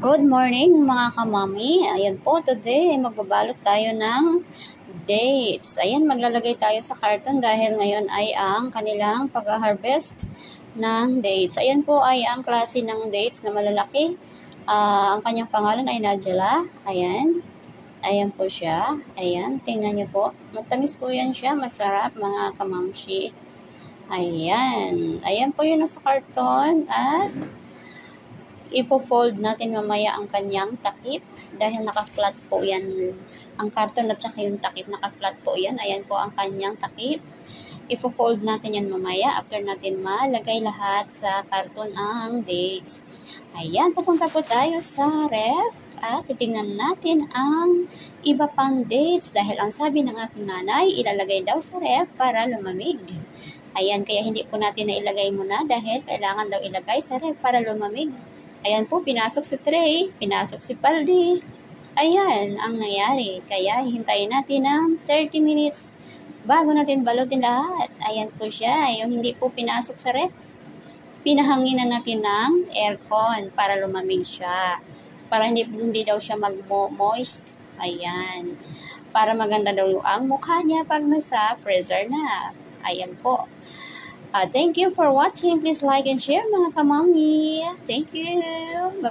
Good morning mga kamami. Ayan po, today magbabalot tayo ng dates. Ayan, maglalagay tayo sa karton dahil ngayon ay ang kanilang pag-harvest ng dates. Ayan po ay ang klase ng dates na malalaki. Ang kanyang pangalan ay Nigella. Ayan. Ayan po siya. Ayan, tingnan niyo po. Matamis po yan siya. Masarap mga kamamshi. Ayan. Ayan po yun nasa karton at ipo-fold natin mamaya ang kanyang takip dahil naka-flat po yan. Ang karton at saka yung takip naka-flat po yan. Ayan po ang kanyang takip. Ipo-fold natin yan mamaya after natin malagay lahat sa karton ang dates. Ayan, pupunta po tayo sa ref at titingnan natin ang iba pang dates dahil ang sabi ng aking nanay, ilalagay daw sa ref para lumamig. Ayan, kaya hindi po natin na ilagay muna dahil kailangan daw ilagay sa ref para lumamig. Ayan po, pinasok si Trey, pinasok si Paldi. Ayan ang nangyari. Kaya hihintayin natin ng 30 minutes bago natin balutin lahat. Ayan po siya, yung hindi po pinasok sa ref. Pinahanginan natin ng aircon para lumamig siya. Para hindi daw siya mag-moist. Ayan. Para maganda daw ang mukha niya pag nasa freezer na. Ayan po. Thank you for watching. Please like and share mga kamami. Thank you. Bye.